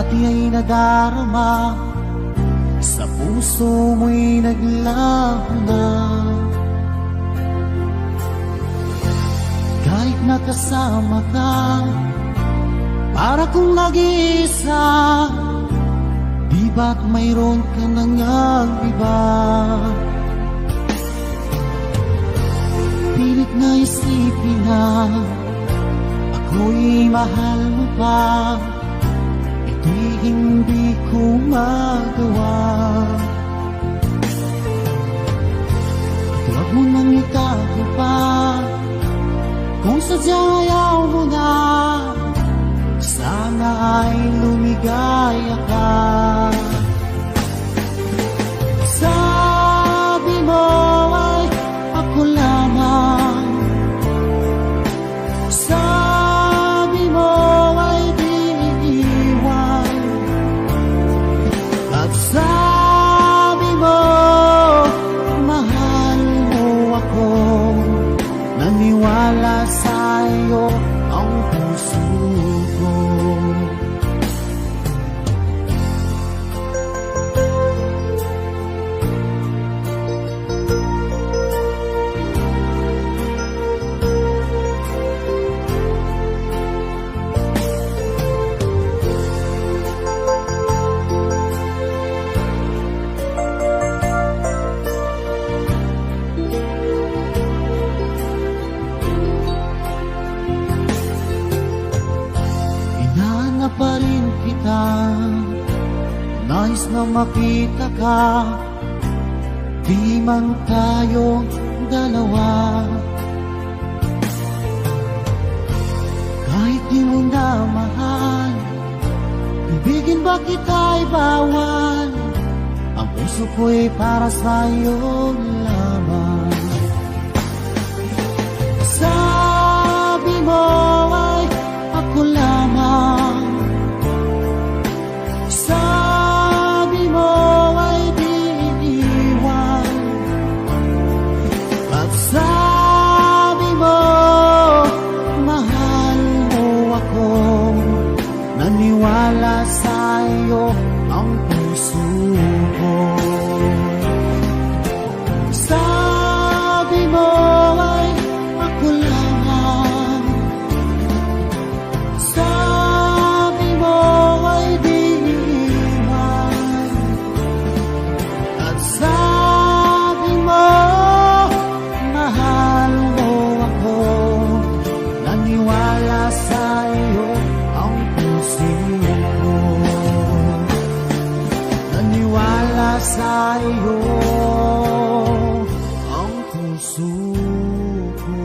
dati ay nadarama, sa puso mo'y naglaho na. Kahit nakasama ka, para kong nag-iisa, di ba't mayroon ka nang iba? Pilit na isipin na ako'y mahal mo pa, ito'y hindi ko magawa. At huwag mo nang itago pa, kung sadyang ayaw mo na, sana ay lumigaya ka. Sabi mo ay ako lamang, sabi mo ay di iiwan, at sabi mo mahal mo ako. Naniwala sa'yo ang puso ko. Pa rin kita, nais na makita ka, di man tayong dalawa. Kahit di mo na mahal, ibigin ba kita'y bawal? Ang puso ko'y para sa'yo lamang. Sabi mo ay ako lamang, sabi mo ay di iiwan, at sabi mo mahal mo ako. Naniwala sa'yo ang puso ko. Sabi mo ay ako lamang, sabi mo ay di iiwan, at sabi mo mahal mo ako. Naniwala sa'yo ang puso ko. Naniwala sa'yo ang puso ko.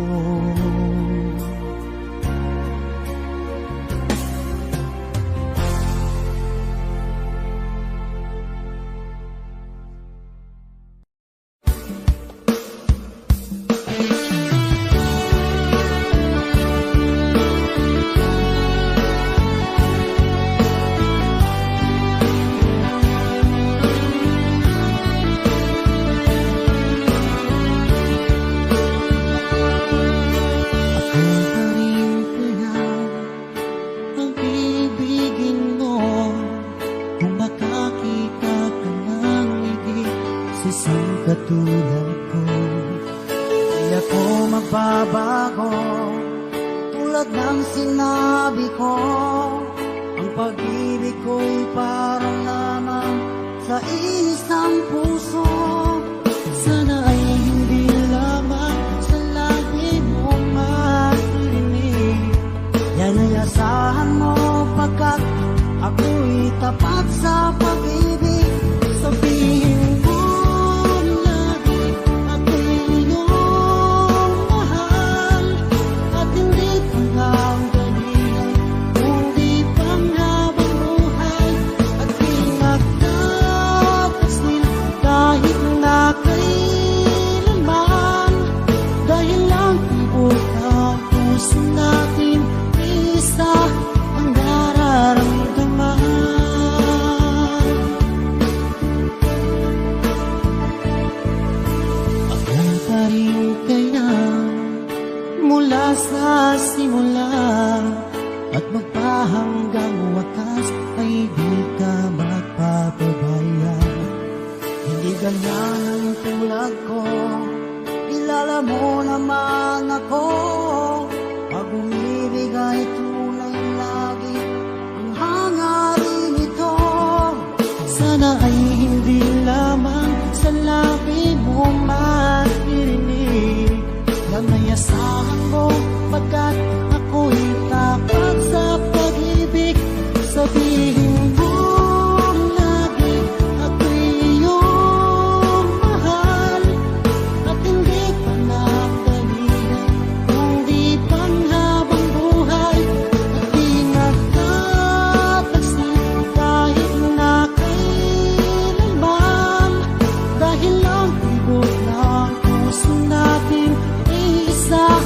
Katulad ko, di ako magbabago. Tulad ng sinabi ko, ang pag-ibig ko'y parang lamang sa isang puso. Sana ay hindi lamang sa labi mo marinig. Yan ay asahan mo pagkat ako'y tapat sa pag-ibig. Sabihin mo natin isa ang nararamdaman. di ka magpapabaya. Hindi ganyan ang tulad ko, kilala mo naman ako. Pag umibig ay tunay lagi ang hangarin ito. Sana ay hindi lamang sa labi mo maririnig na may asahan mo, pagkat ako'y tapat sa pag-ibig. Sabihin mo lagi ako'y iyong mahal, at hindi pa nagdalihan kundi panghabang buhay. At di nagtatagsin kahit na kailanman, dahil lang tibok ng puso natin isa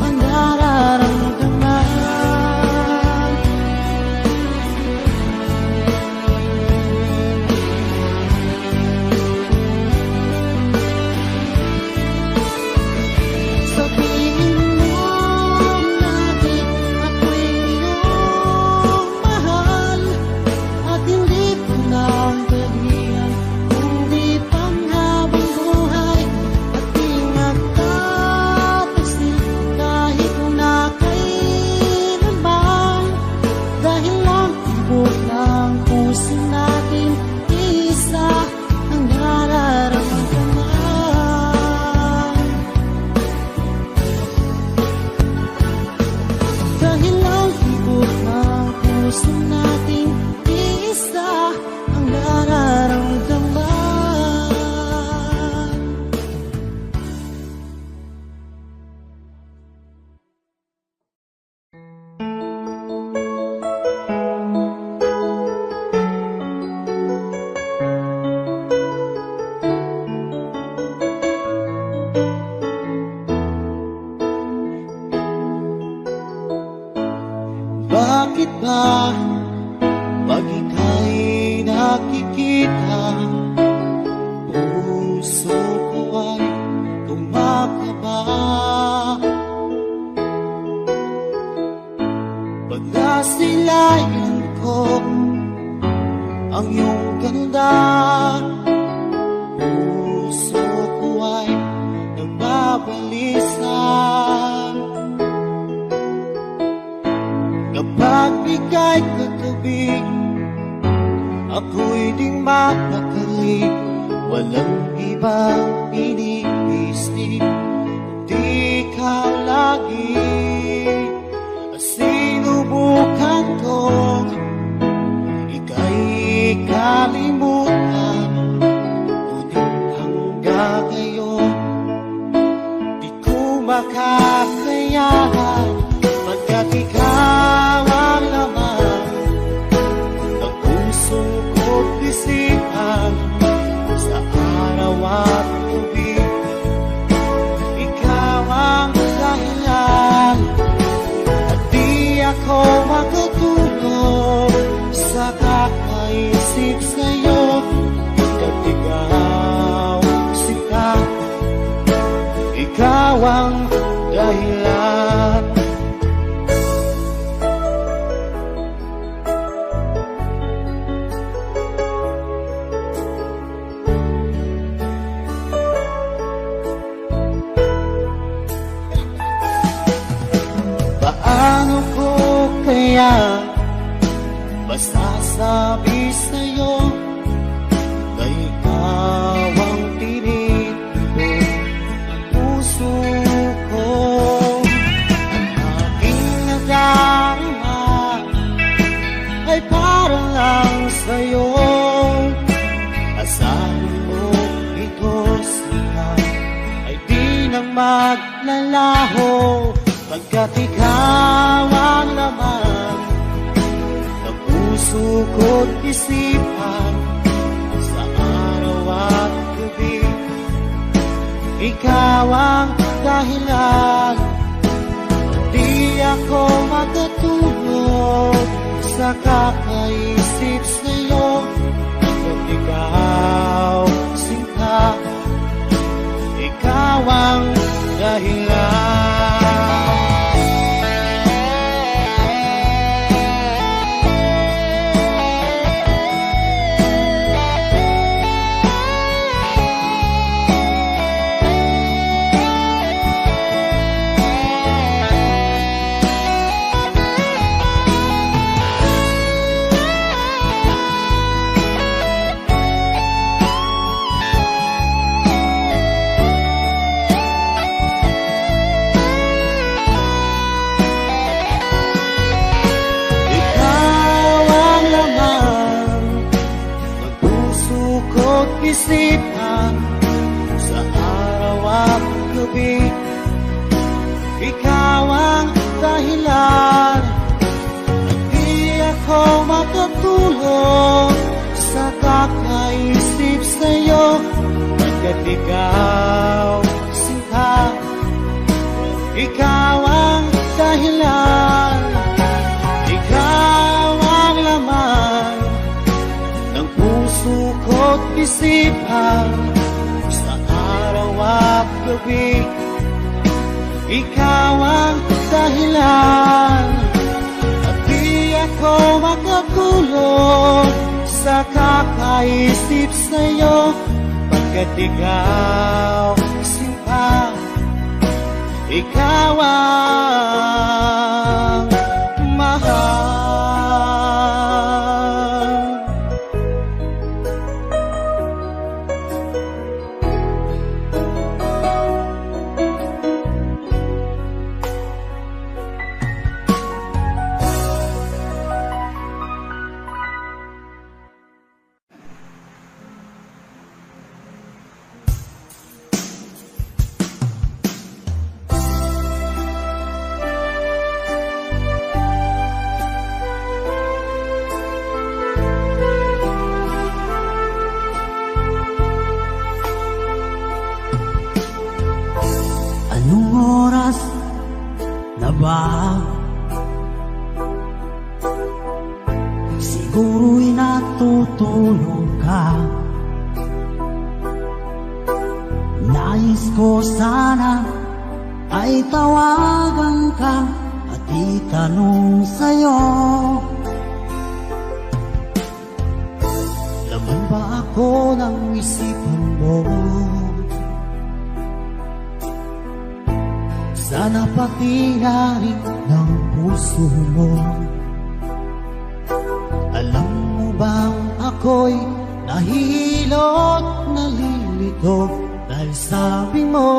ang nararamdaman. Sabihin mo lagi ako'y iyong mahal, at hindi pa nagdalihan kundi panghabang buhay. At di nagtatagsin kahit na kailanman, dahil lang tibok ng puso natin isa ang nararamdaman. Dahil lang tibok ng puso natin isa ang nararamdaman. Bakit ba pag ika'y nakikita, puso ko ay kumakaba? Pag nasilayan ko ang iyong ganda, puso ko ay nagbabalisa. Kapag ika'y katabi, ako'y di mapakali. Walang ibang iniisip, kundi ikaw lagi. Sinubukan ko ika'y kalimutan, ngunit hanggang ngayon di ko makakayahan. Pagkat ikaw ang laman ng pusong ko't isipan, sa araw at gabi ikaw ang dahilan. At di ako makatulog sa kakaisip sa'yo, pagkat ikaw sinta, ikaw ang dahilan. Paano ko kaya masasabi sa'yo na ikaw ang tinitibok ng puso ko? Ang aking nadarama ay para lang sa'yo. Asahan mo ito sila ay di nang maglalaho, pagkat ikaw ang laman ng puso ko't isipan, sa araw at gabi ikaw ang dahilan. Di ako matutulog sa kakaisip sa'yo, pagkat ikaw sinta, ikaw ang dahilan. isipan sa araw at gabi. Ikaw ang dahilan at di ako makatulog sa kakaisip sa'yo, pagkat ikaw sinta. Ikaw ang dahilan, ikaw ang laman ng puso ko't isipan sa araw at gabi. Ikaw ang dahilan at di ako makatulog sa kakaisip sa'yo, pagkat ikaw sinta. Ikaw ang mahal. Anong oras na ba? Siguro'y natutulog ka. Nais ko sana ay tawagan ka at itanong sa'yo, laman ba ako ng isipan mo? Sana pati na rin ng puso mo. Alam mo bang ako'y nahihilot, nalilito dahil sabi mo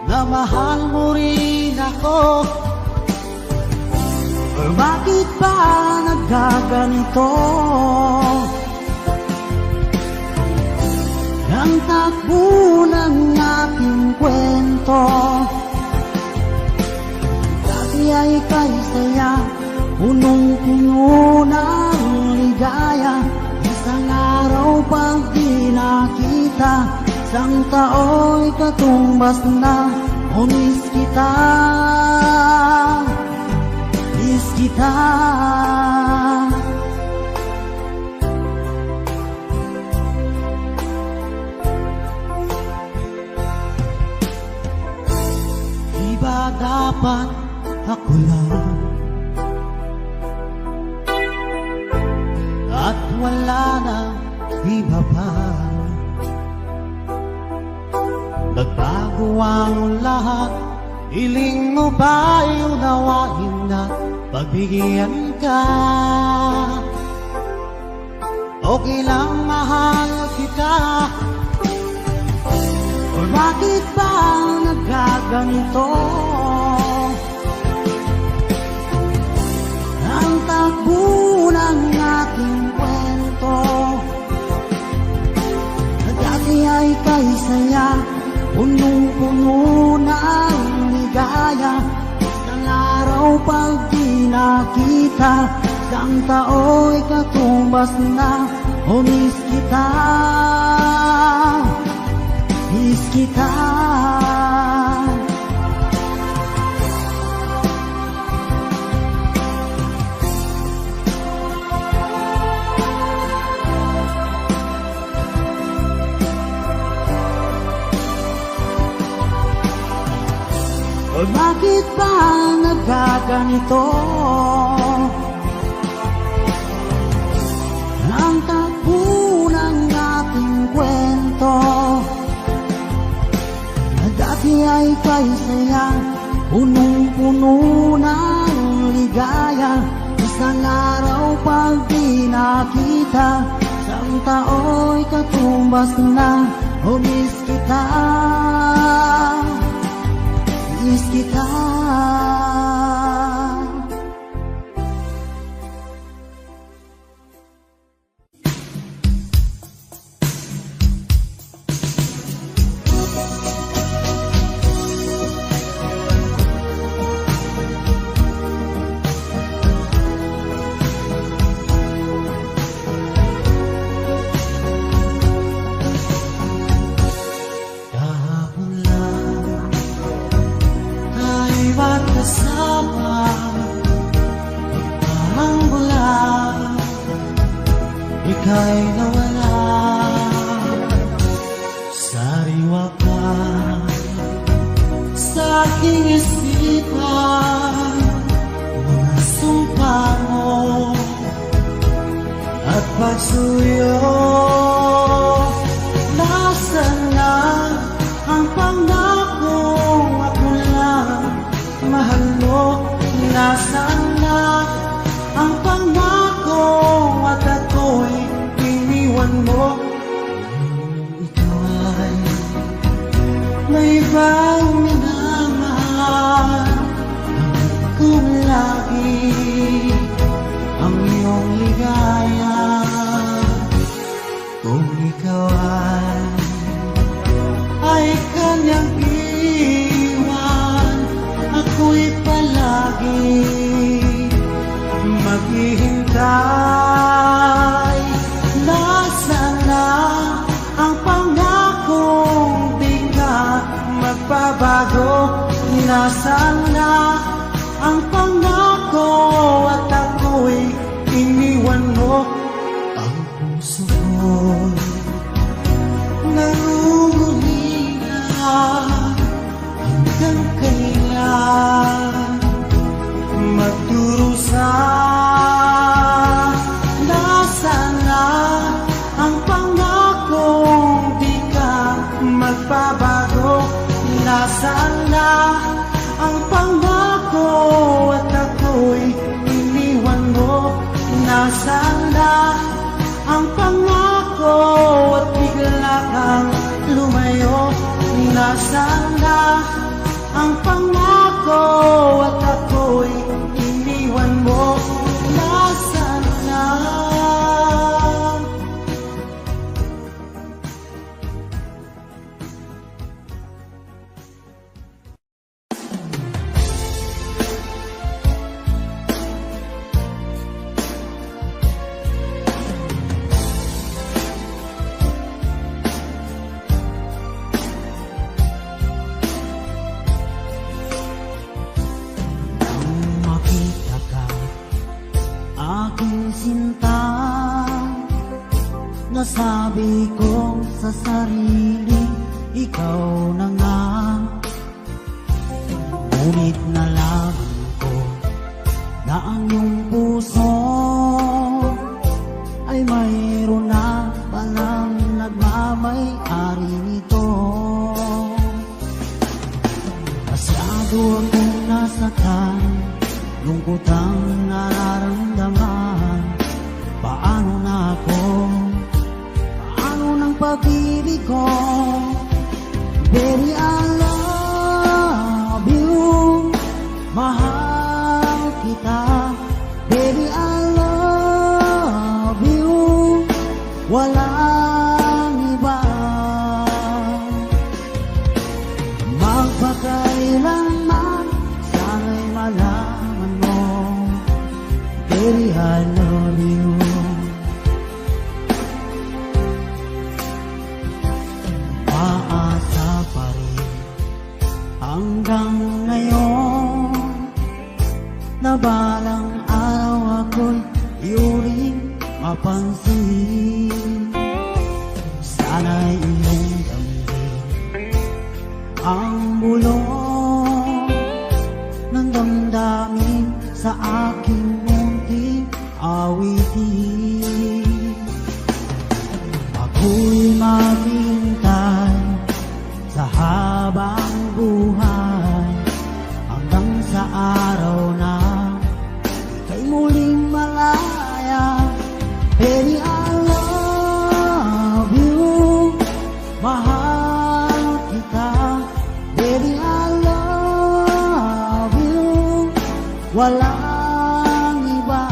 na mahal mo rin ako. Or bakit ba nagkaganito? Ang takbo ng ating kwento, dati ay kay saya, punong-puno ng ligaya. Isang araw pag di nakita, isang tao'y katumbas na. O miss kita, miss kita. Dapat ako lang at wala na iba pa. Nagbago ang lahat, hiling mo ba'y unawain na pagbigyan ka? Okay lang mahal kita. Or bakit ba nagkaganito? Ang takbo ng ating kwento, dati ay kay saya, punong-puno ng ligaya. Isang araw pag di nakita, isang tao'y katumbas na. O miss kita, miss kita. O bakit ba nagkaganito? Ang takbo ng ating kwento, dati ay kay saya, punong-puno ng ligaya. Isang araw pag di nakita, isang tao'y katumbas na. O miss kita, miss kita. ika'y nawala. Sariwa ka sa aking isipan, mga sumpa mo at pagsuyo. Nasaan na ang pangakong ako lang mahal mo? Nasaan na ang pangako at ako'y iniwan mo? Ikaw ay may ibang minamahal, kung lagi ang iyong ligaya. Kung ikaw ay kanyang iwan, ako'y palagi maghihintay. Nasaan na ang pangakong di ka magbabago? Nasaan na ang pangako at ako'y iniwan mo? Ang puso ko'y nangungulila, hanggang kailan magdurusa? Nasaan na ang pangakong di ka magbabago? Nasaan na ang pangako at ako'y iniwan mo? Nasaan na ang pangako at bigla kang lumayo? Nasaan na ang pangako at ako'y iniwan mo? Nasaan na? Nasabi ko sa sarili, ikaw na nga. Ngunit nalaman ko na ang iyong puso ay mayroon na palang nagmamay-ari nito. Masyado akong nasaktan, lungkot ang nararamdaman. Paano na ako? Pag-ibig ko, baby, I love you. Mahal kita, baby, I love you. Walang iba. Magpakailanman, sana'y malaman mo, baby, I love you. Hanggang ngayon, na balang araw ako'y iyuling mapansin. Sana'y iyong damdin ang bulong ng damdamin sa aking munting awitin. Ako'y maghintay sa habang buhay, hanggang sa araw na ika'y muling malaya. Baby, I love you. Mahal kita, baby, I love you. Walang iba.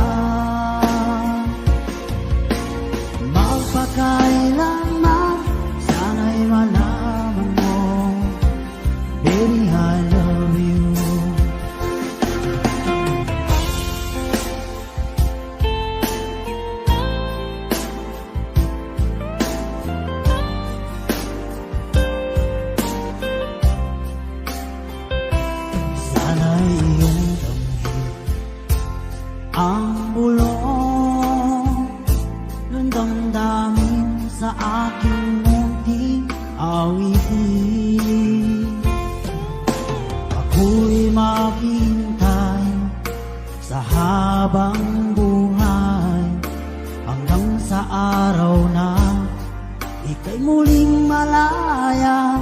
muling malaya.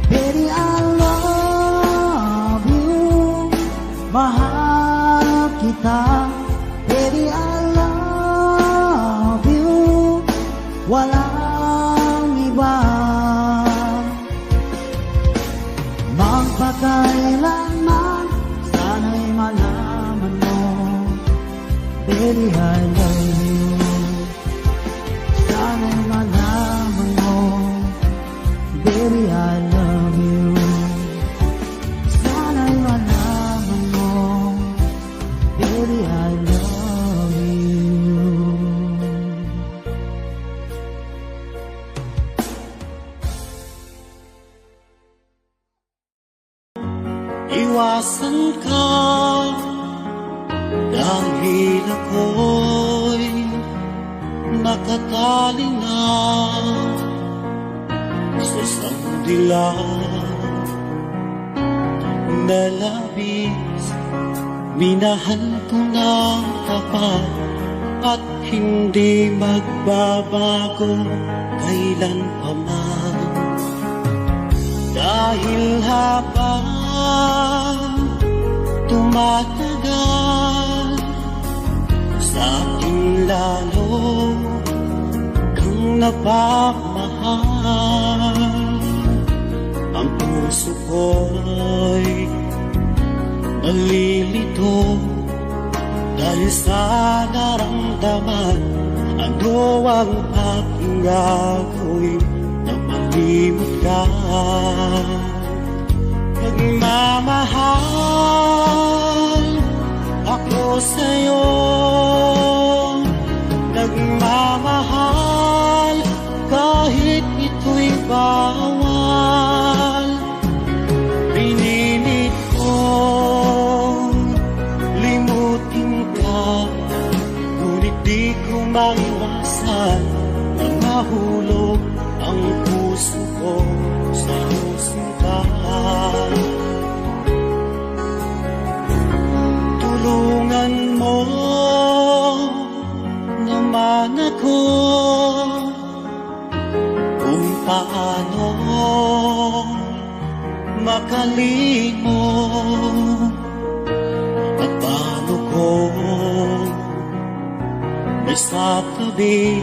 Baby, I love you, mahal kita. Baby, I love you, walang iba. Magpakailanman, sana'y malaman mo, baby, I love you. Sana'y malaman mo, baby, I love you. Sana'y malaman mo, baby, I love you. Iwasan ka dahil ako'y nakatali na sa isang dilag na labis. Minahal ko ng tapat at hindi magbabago kailan pa man. Dahil habang tumatagal, sa akin lalo kang napamahal. Ang puso ko'y nalilito dahil sa naramdaman. Ano ang aking gagawin na malimot ka? Nagmamahal ako sa'yo, nagmamahal kahit ito'y bawal. Pinilit kong limutin ka, ngunit di ko maiwasan na mahulog ang puso ko sa iyong sinta. Tulungan mo naman ako kung paano makalimot at paano ko masasabi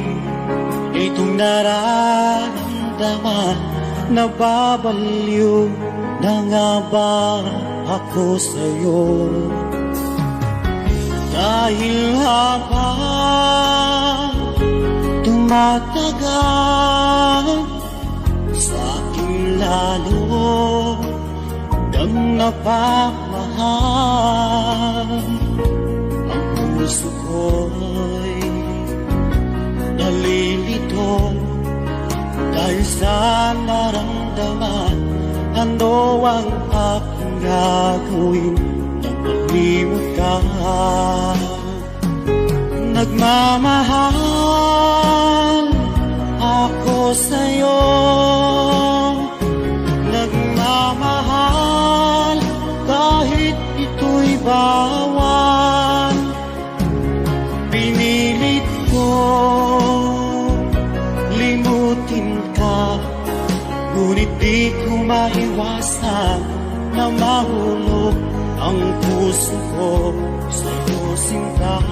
itong nararamdaman. Nababaliw na nga ba ako sa'yo? Dahil habang tumatagal, sa akin lalo kang napamahal. Ang puso ko'y nalilito dahil sa naramdaman. Ano ang aking gagawin na malimot ka? Nagmamahal ako sa'yo, nagmamahal kahit ito'y bawal. Pinilit ko limutin ka, ngunit di ko maiwasan na mahulog ang puso ko sa iyong sinta.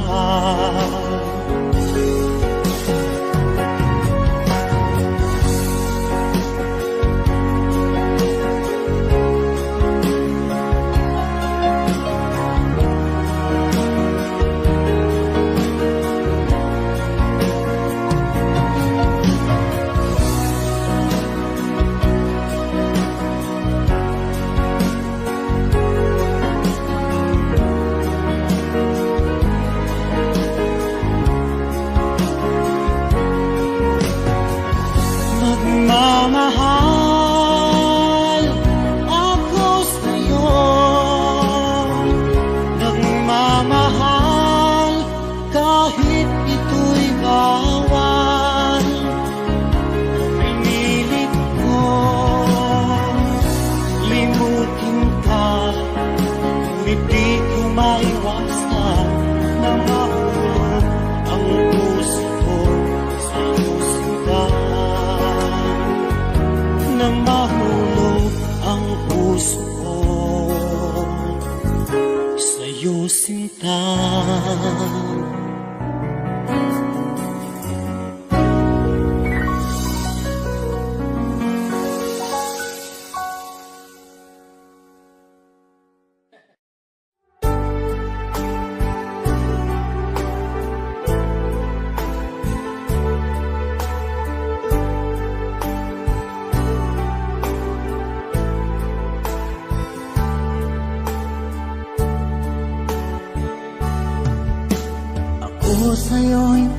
Ako sa'yo'y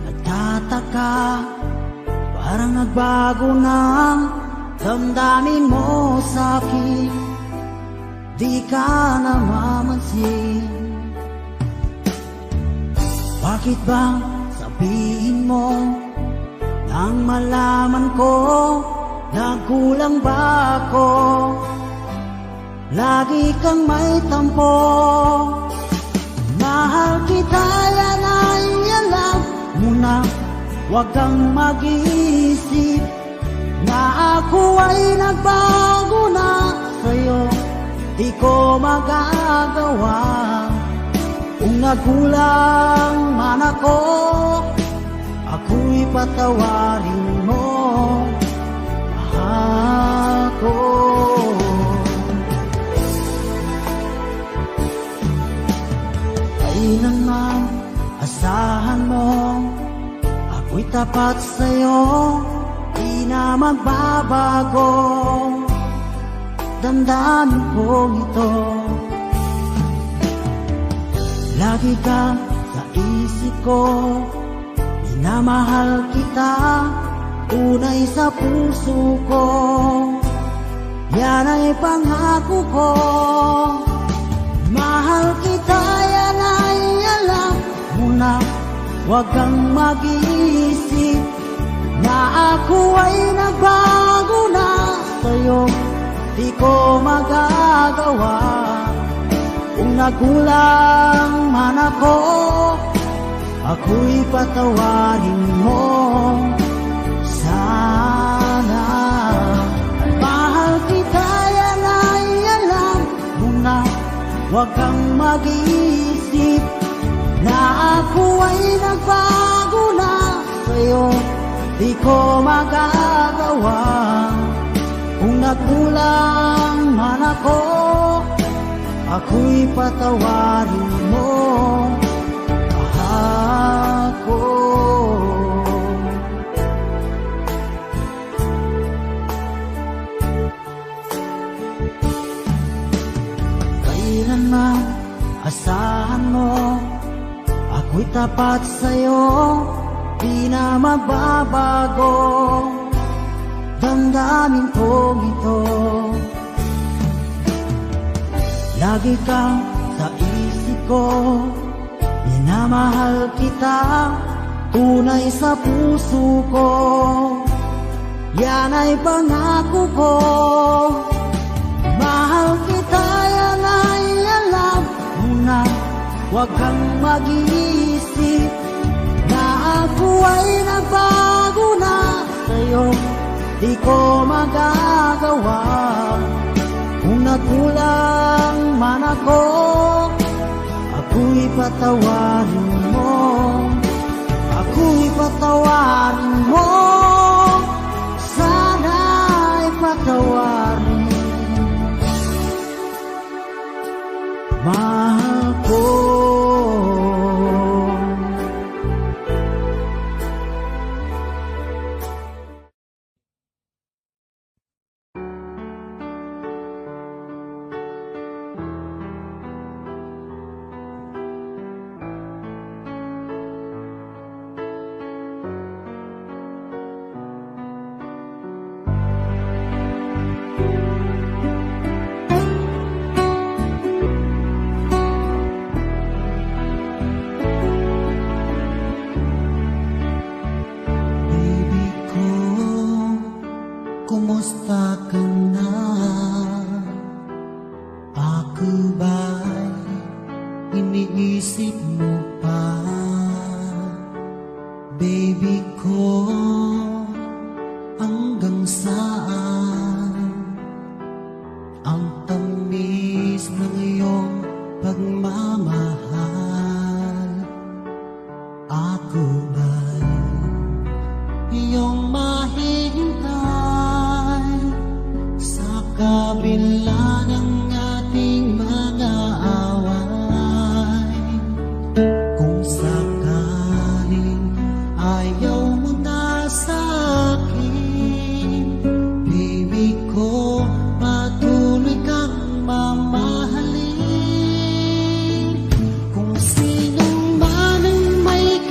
nagtataka, parang nagbago na ang damdamin mo sa'kin. Di ka namamansin. Bakit ba sabihin mo nang malaman ko nagkulang ba ako? Lagi kang may tampo. Mahal kita, yan ay alam mo na. Huwag kang mag-iisip na ako ay nagbago na sa'yo. Di ko magagawa. Kung nagkulang man ako, ako'y patawarin mo, mahal ko. Kailanman asahan mo, ako'y tapat sa'yo, di na magbabago. Damdamin kong ito, lagi ka sa isip ko. Minamahal kita, tunay sa puso ko. Yan ay pangako ko. Mahal kita, yan ay alam mo na. Huwag kang mag-iisip na ako ay nagbago na sa'yo. Di ko magagawa. Kung nagkulang man ako, ako'y patawarin mo sana. Mahal kita, yan ay alam mo na. Huwag kang mag-iisip na ako ay nagbago na sa'yo. Di ko magagawa. Kung nagkulang man ako, ako'y patawarin mo, mahal ko. Kailanman asahan mo, ako'y tapat sa'yo, di na magbabago. Damdamin kong ito, lagi kang sa isip ko. Minamahal kita, tunay sa puso ko. Yan ay pangako ko. Mahal kita, yan ay alam mo na. Huwag kang mag-iisip na ako ay nagbago na sa'yo. Di ko magagawa. Kung nagkulang man ako, ako'y patawarin mo, ako'y patawarin mo, sana'y patawarin, mahal ko. Kumusta ka na? Ako ba'y iniisip mo pa? Baby ko, hanggang saan ang tamis ng iyong pagmamahal? Ako ba'y iyong mahihintay sa kabila ng ating mga away? Kung sakaling ayaw mo na sa akin, baby ko, patuloy kang mamahalin. Kung sino man ang may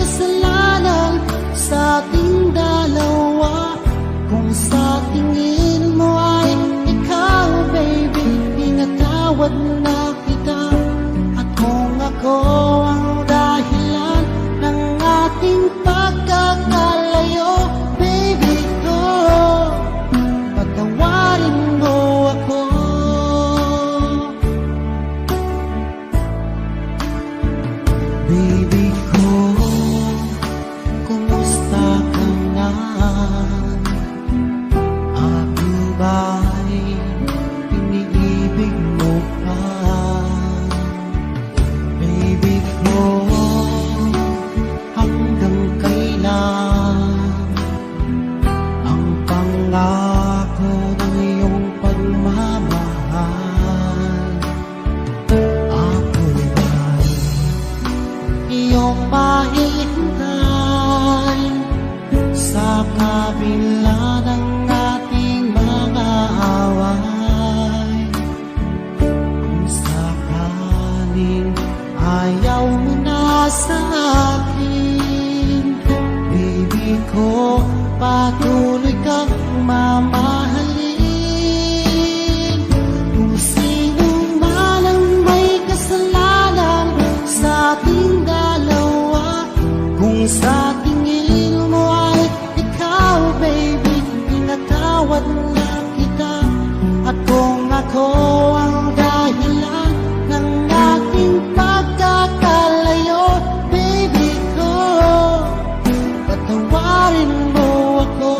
ako patuloy kang mamahalin. Kung sino man ang may kasalanan sa ating dalawa, kung sa tingin mo ay ikaw, baby, pinatawad na kita. At kung ako ang dahilan ng ating pagkakalayo, baby ko, patawarin mo ako.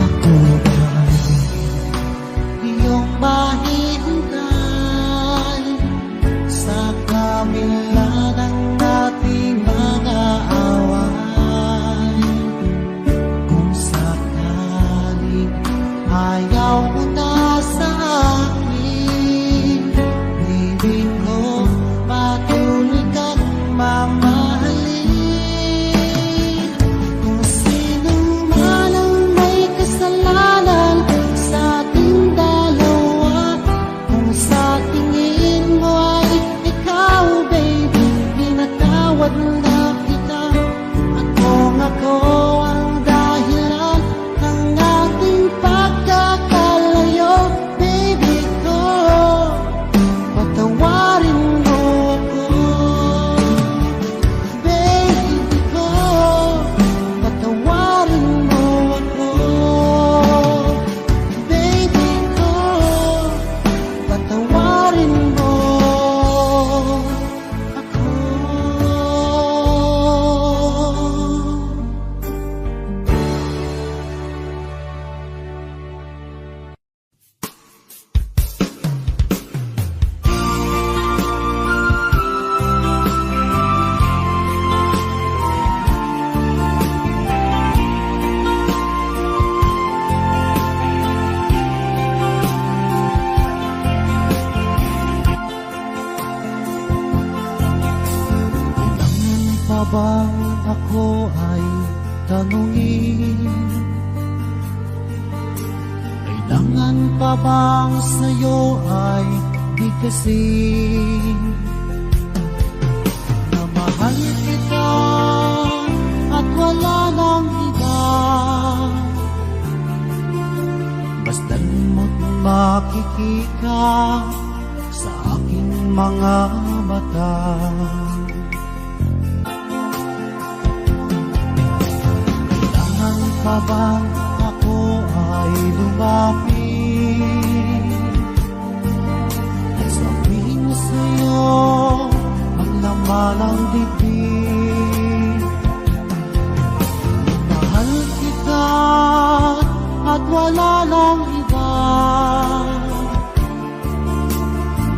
Ako ba'y iyong mahihintay sa kabila ng ating mga away? Kung sakaling ayaw mo na sa akin, baby ko, patuloy kang mamahalin. Kung sino man ang may kasalanan sa ating dalawa, kung sa tingin mo ay ikaw, baby, pinatawad na kita. At kung ako ang dahilan ng ating pagkakalayo, baby ko, patawarin mo ako. Baby ko, patawarin mo ako. Baby ko, patawarin mo ako. Kailangan pa bang ako ay tanungin? Kailangan pa bang sa'yo ay bigkasin? Na mahal kita at wala nang iba, basta't mo't makikita sa aking mga mata. Kailangan pa bang ako ay lumapit at sabihin sa'yo ang laman ng dibdib? Mahal kita at wala nang iba,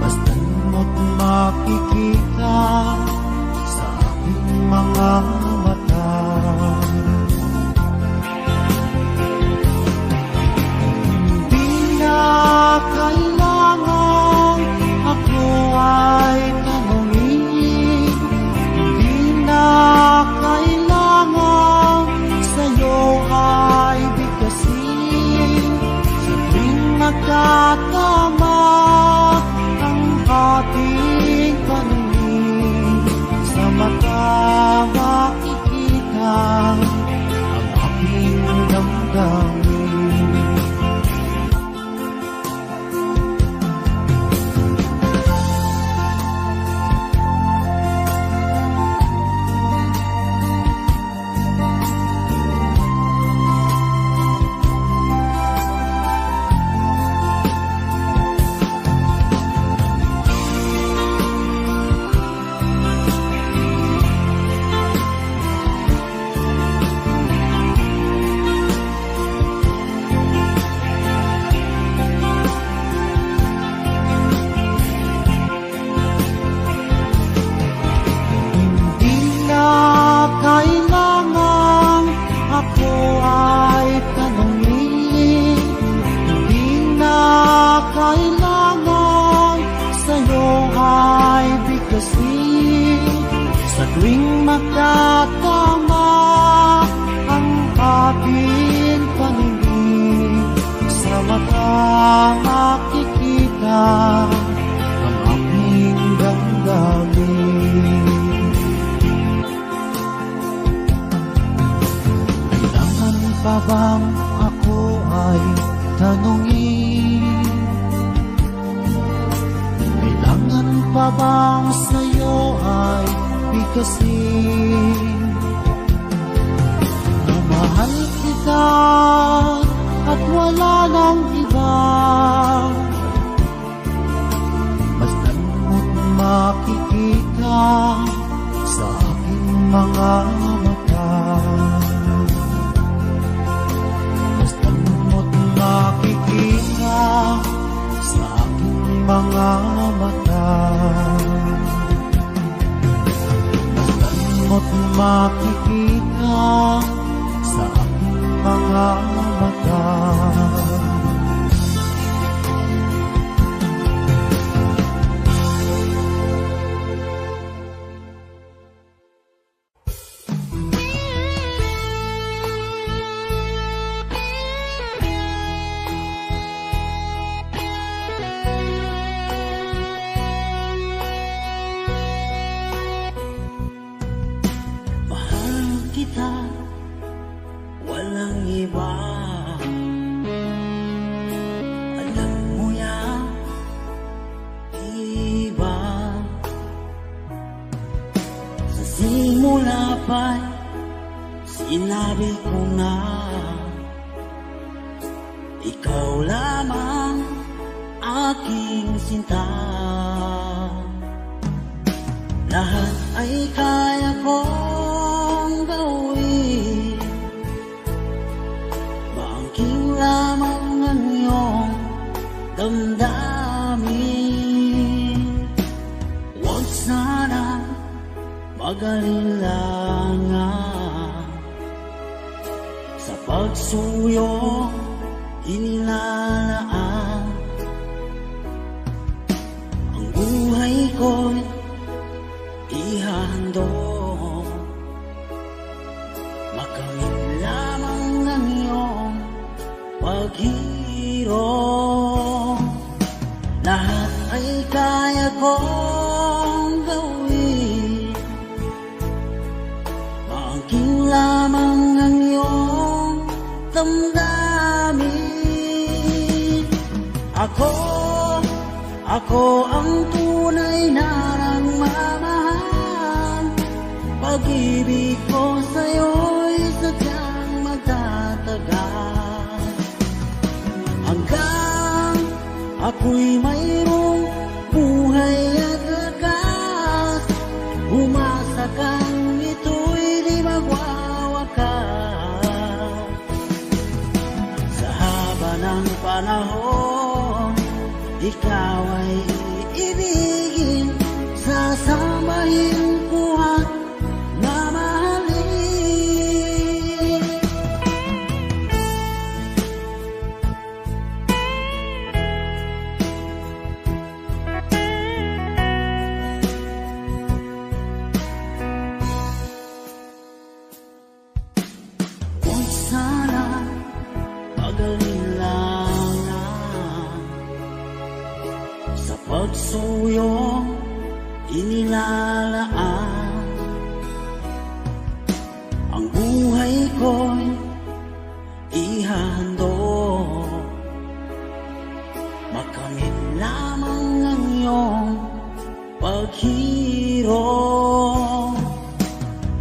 basta't mo't makikita sa aking mga mata. Hindi na kailangan ako ay tanungin, hindi na kailangan sa'yo ay bigkasin. Sa tuwing magkatama ang aking paningin, sa mata makikita ang aking damdamin. Kailangan pa bang ako ay tanungin? Kailangan pa bang sa'yo ay bigkasin? Na mahal kita at wala nang iba, basta't mo't makikita sa aking mga mata. Basta't mo't makikita sa aking mga mata. Basta't mo't makikita sa aking mga mata. Walang iba, alam mo yan, iba. Sa simula pa'y sinabi ko na ikaw lamang aking sinta. Lahat ay kaya kong gawin, maangking lamang ang iyong damdamin. Huwag sana mag-alilangan sa pagsuyo inilalaan. Ang buhay ko'y ihandog, makamit lamang ang iyong paghirap. Lahat ay kaya kong gawin, maangking lamang ang iyong damdamin. Ako ang tunay na nagmamahal. Pag-ibig ko sa'yo'y sadyang magtatagal, hanggang ako'y mayroong buhay at lakas. Umasa kang ito'y di magwawakas. Sa haba ng panahon, ikaw ay iibigin, sasamahin ko at mamahalin. Huwag sana mag-alilangan sa pagsuyong inilalaan. Ang buhay ko'y ihandog, makamit lamang ang iyong paghirap.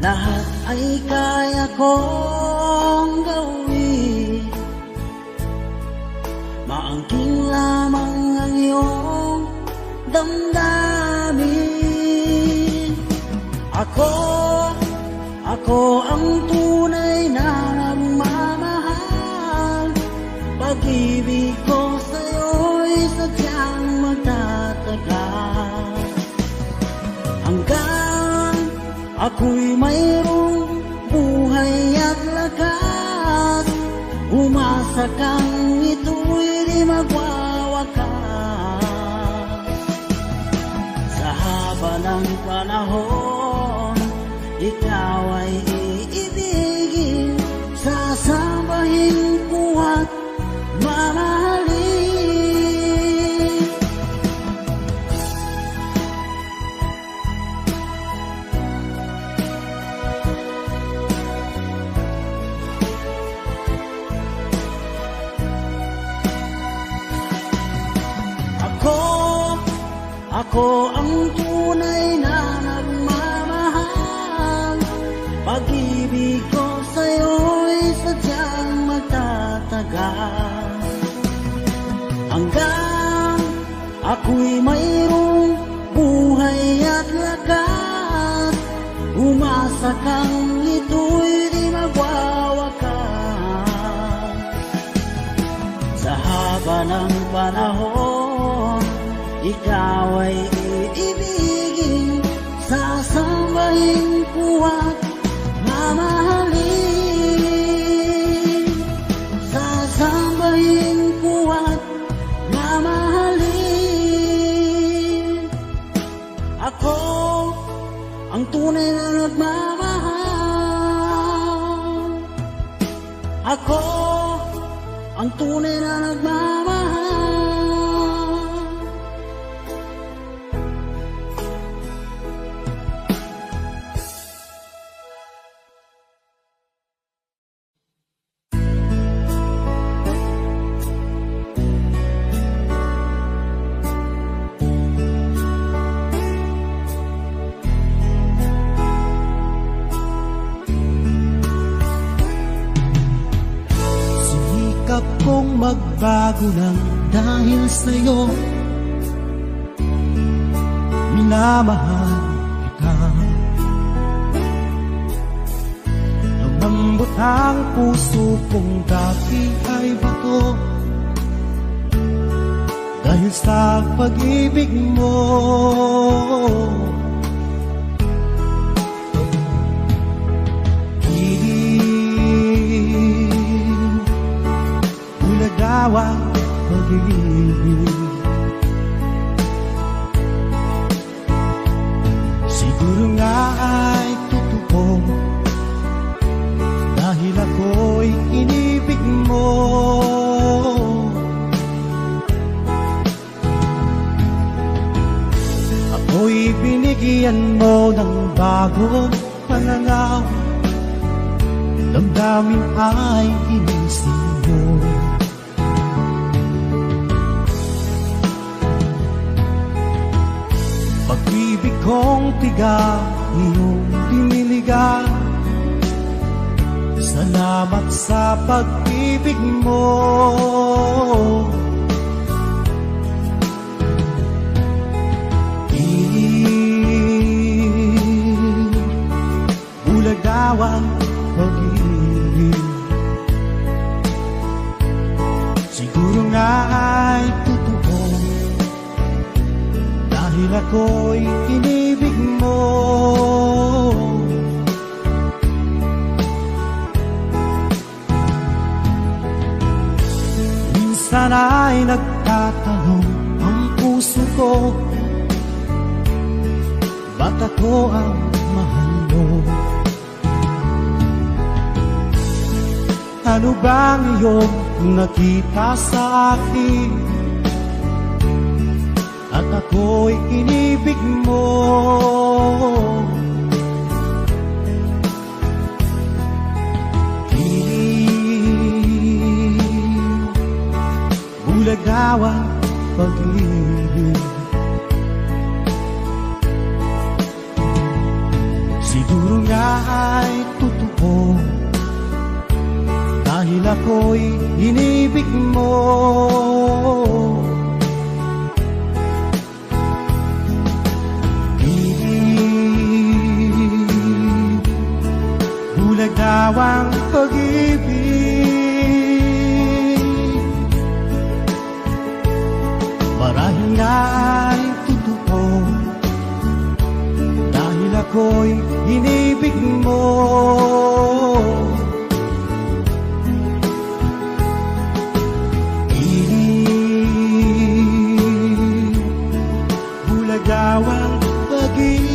Lahat ay kaya kong gawin, maangking lamang ang iyong damdamin. Ako ang tunay na nagmamahal. Pag-ibig ko sa'yo'y sadyang magtatagal, hanggang ako'y mayroong buhay at lakas. Umasa kang ito'y di magwawakas. Sa haba ng panahon, Ako ang tunay na nagmamahal. Pag-ibig ko sa'yo'y sadyang magtatagal. Hanggang ako'y mayroong buhay at lakas, umasa kang ito'y di magwawakas. Sa haba ng panahon, ikaw ay iibigin, sasambahin ko at mamahalin. Sasambahin ko at mamahalin. Ako ang tunay na nagmamahal. Ako ang tunay na nagmamahal. Sinikap kong magbago lang dahil sa'yo. Minamahal kita. Lumambot ang puso kong dati ay bato, dahil sa pag-ibig mo. Ulagawa pag-ibig, siguro nga ay totoo, dahil ako'y inibig mo. Ako'y binigyan mo ng bagong pananaw, damdamin ay inisip mo. Pag-ibig kong tiga, iyong diniligan. Salamat sa pag-ibig mo. Ulagawang pag-ibig, siguro nga ay totoo, dahil ako'y inibig mo. Minsan ay nagtatanong ang puso ko, ba't ako ang mahal mo? Ano bang iyong nakita sa akin, at ako'y inibig mo? Bulagawang pag-ibig, siguro nga ay totoo, dahil ako'y inibig mo. Bulagawang pag-ibig, marahil nga ay totoo, dahil ako'y inibig mo. Bulagawang pag-ibig.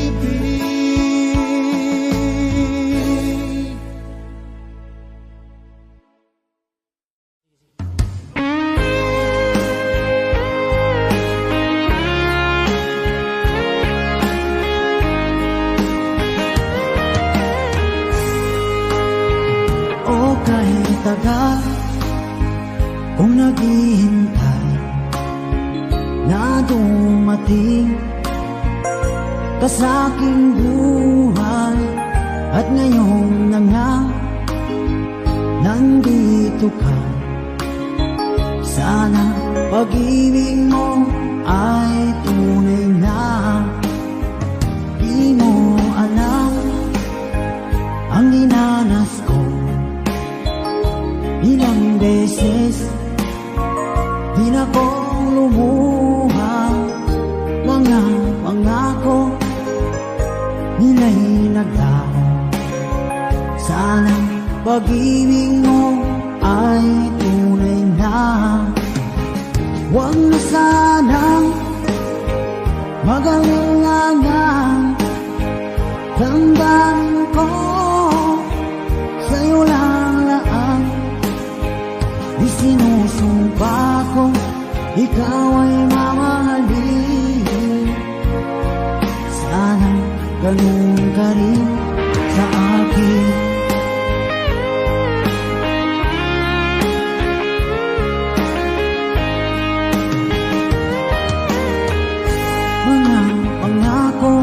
O kahit tagal kung naghihintay na dumating ka sa aking buhay. At ngayon na nga, nandito ka. Sana pag-ibig mo ay tunay na. Di mo alam ang dinanas ko. Ilang beses di na ko lumuha. Mga pangako nila'y naglaho. Sana pag-ibig mo ay tunay na. Huwag na sanang mag-alinlangan. Damdamin ko sa'yo lang laan. Di sinusumpa ko ikaw ay mamahalin. Sana ganun ka rin sa akin. Mga pangako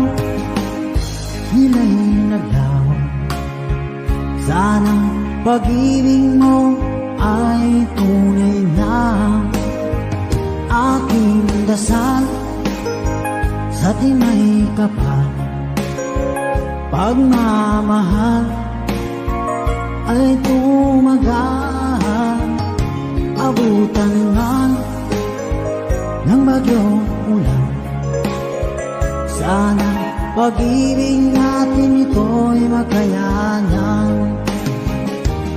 nila'y naglaho. Sana pag-ibig mo ay tunay na. Aking dasal sa tinay kapal, pagmamahal ay tumagal. Abutan man ng bagyong ulan. Sana pag-ibig natin ito'y makayanan.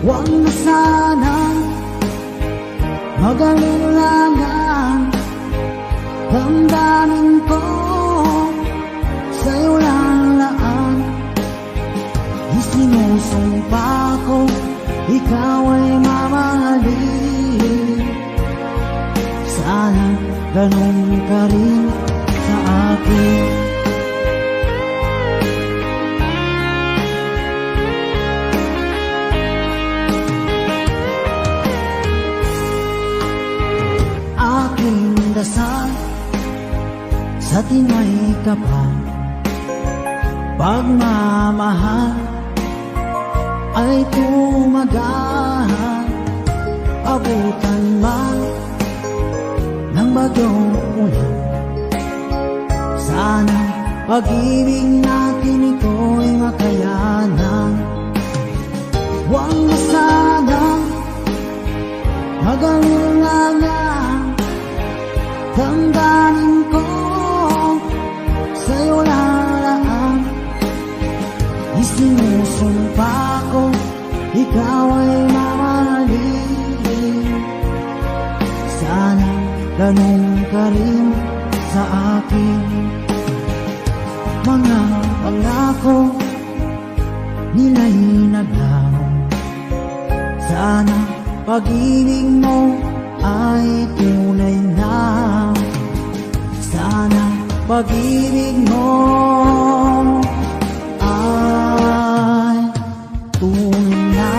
Huwag na sanang mag-alinlangan. Damdamin ko sa'yo lang laan. Di sinusumpa ko ikaw ay mamahalin. Sana ganun ka rin sa akin. Aking dasal sa tinay kapal, pagmamahal ay tumagal. Abutan man ng bagyong ulan. Sana pag-ibig natin ito'y makayanan. Huwag na sanang mag-alinlangan. Damdamin ko sa'yo lang laan. Isinusumpa ko ikaw ay mamahalin. Sana ganun ka rin sa akin. Mga pangako nila'y naglaho. Sana pag-ibig mo ay tunay na. Sana pag-ibig mo ay tunay na.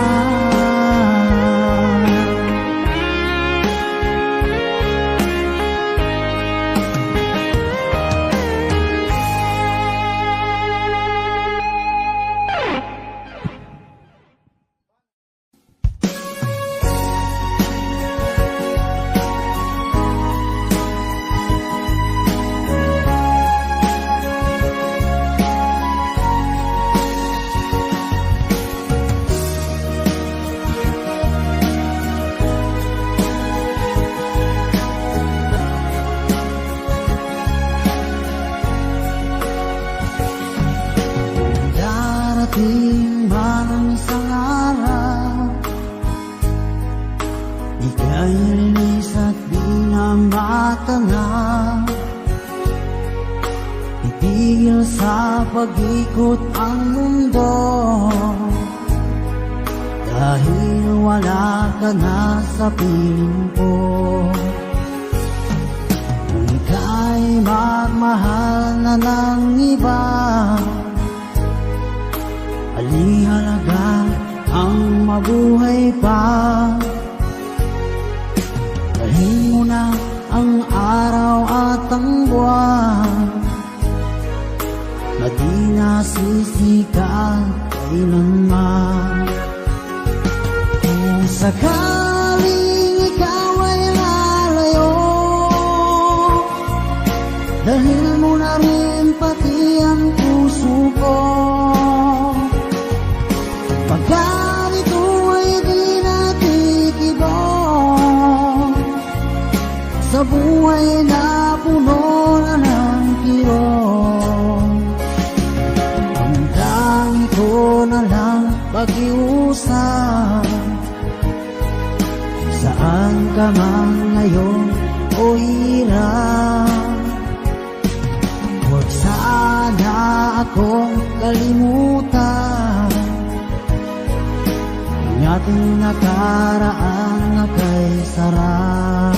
Darating man ang isang araw, ika'y lilis at di na matanaw. Itigil sa pag-ikot ang mundo, dahil wala ka na sa piling ko. Kung ika'y magmahal na ng iba, alihalaga ang mabuhay pa. Dalhin mo na ang araw at ang buwan, magsisisi ka kailanman. Kung sakaling ikaw ay lalayo, dahil mo na rin pati ang puso ko. Pagkat ito ay di natitibok sa buhay na puno na ng kirot, ang tangi ko na lang pag-iusap. Saan ka man ngayon o hirap, huwag sana akong kalimutan ang ating nakaraan na kay sarap.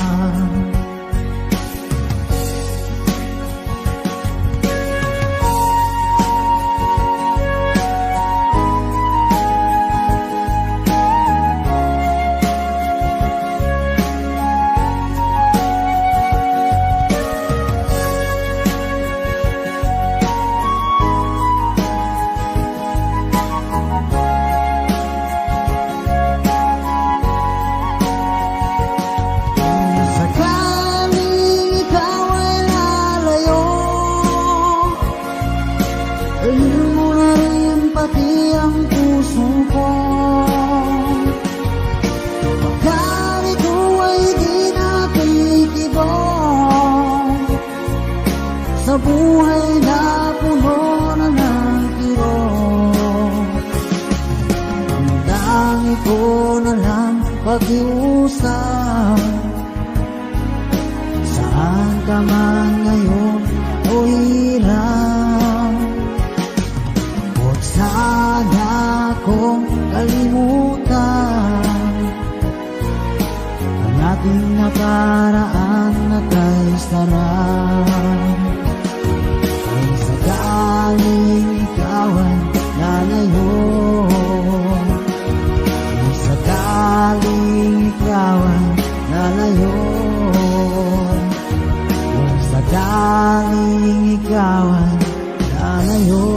Sa buhay na puno na ng kirot, ang dangi ko na lang pag-iusap. Saan ka man ngayon o hirap, huwag sana akong kalimutan ang ating nakaraan na kay sarap. Sakaling ikaw ay lalayo, kung sakaling ikaw ay lalayo, kung sakaling ikaw ay lalayo.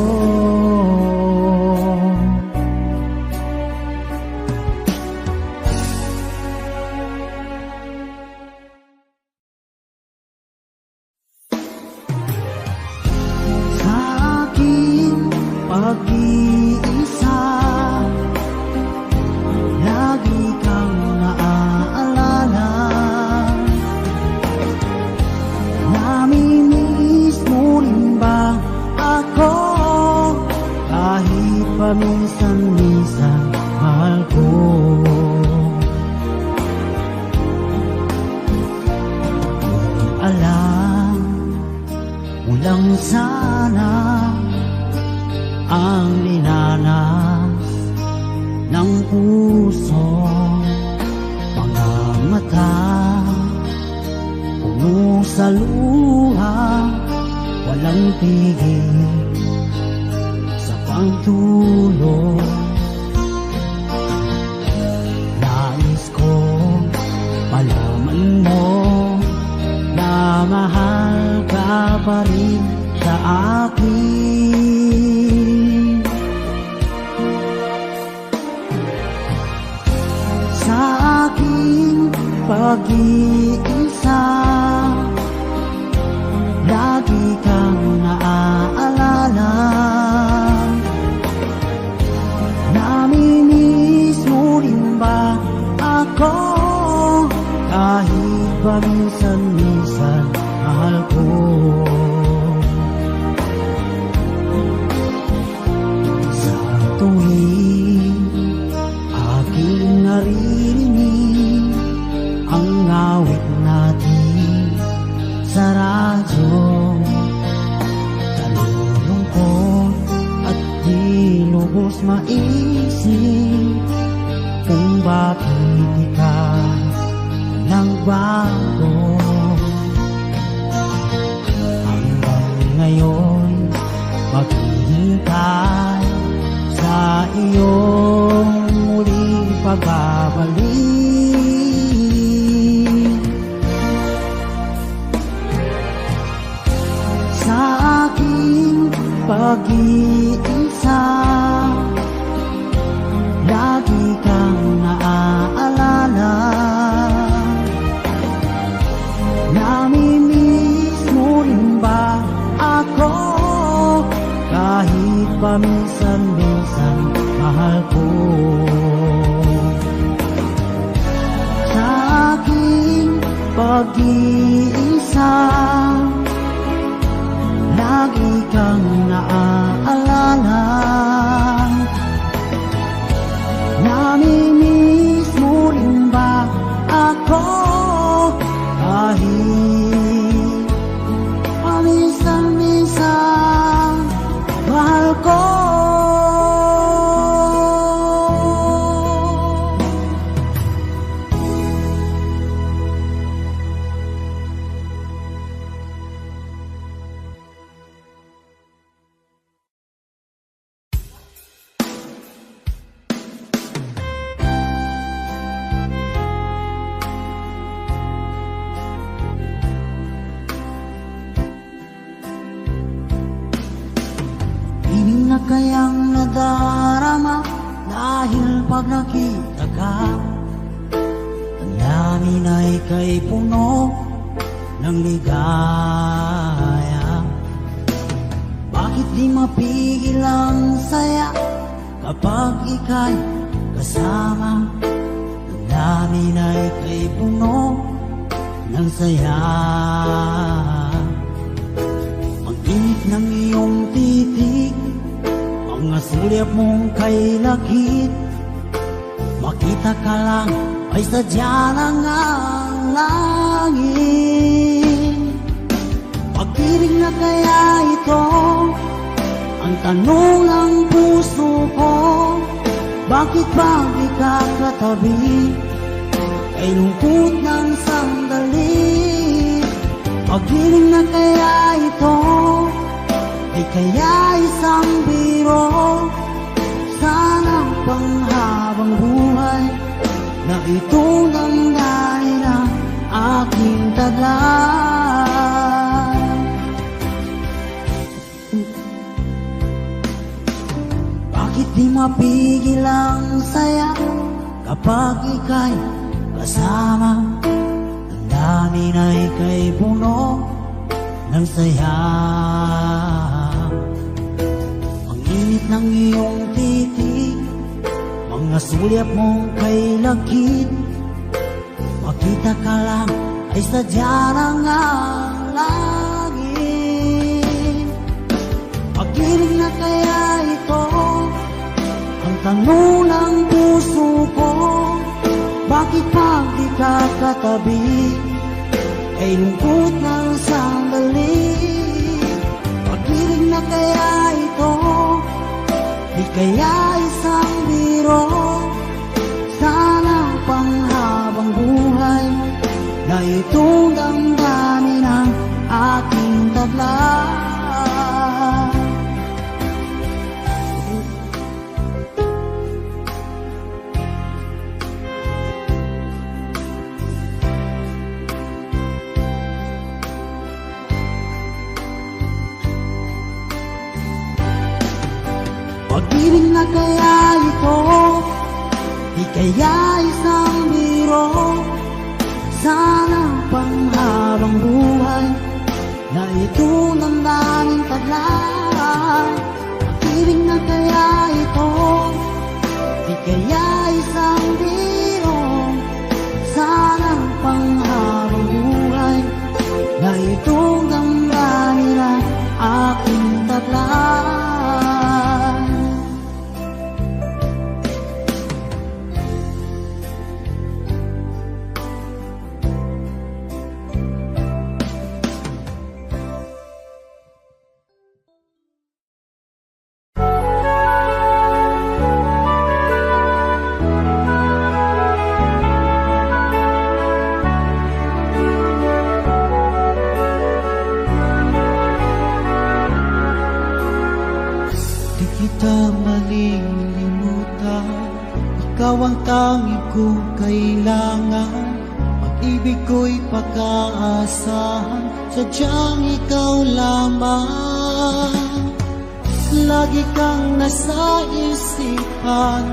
Pag-iisa, lagi kang naaalala. Namimiss mo rin ba ako? Kahit paminsan-minsan mahal ko. Kung alam mo lang sana ang linanas ng puso, mga mata puno sa luha, walang tigil sa pagtulog. Nais ko malaman mo na mahal ka pa rin sa akin. Sa aking pag-iisa, lagi kang naaalala. Namimiss mo rin ba ako? Kahit ba minsan-minsan mahal ko. Sa tuwing aking naririnig ang awit natin sa radyo, nalulungkot at di lubos maisip kung bakit ikaw nagbago. Hanggang ngayon maghihintay sa iyong muling pagbabalik. Sa aking pag-iisip, pag-iisa, lagi kang naaalala. Namimiss mo rin ba ako kahit paminsan-minsan mahal ko? Ining na kayang nadarama dahil pag nakita ka, ang namin ay kay puno ng ligaya. Bakit di mapigil ang saya kapag ika'y kasama? Ang namin ay kay puno ng saya. Ang init ng iyong titig, mga sulyap mong kay lakit, makita ka lang ay sadya ng ang langit. Pag-ibig na kaya ito ang tanong ng puso ko, bakit ba di ka katabi ay lungkot ng sandali? Pag-ibig na kaya ito ay kaya isang biro, sana panghabang buhay na itong damdamin ang aking taglay. Bakit di mapigil ang saya kapag ika'y kasama? Ang damin ay kay puno ng saya. Ang init ng iyong titig, mga sulyap mong kay lakit, makita ka lang ay sadya ng ang langit. Pag-ibig na kaya ito ang tanong ng puso ko, bakit pag di ka katabi ay lungkot ng sandali? Pag-ibig na kaya ito di kaya isang biro, sana panghabang buhay na itong damdamin ang aking taglay. Pag-ibig na kaya ito di kaya isang biro, sana panghabang buhay na itong damdamin taglay. Pag-ibig na kaya ito di kaya isang biro, sana panghabang buhay na itong damdamin ang aking taglay. Ikaw ang tanging kong kailangan, pag-ibig ko'y pag-aasahan, sadyang ikaw lamang. Lagi kang nasa isipan,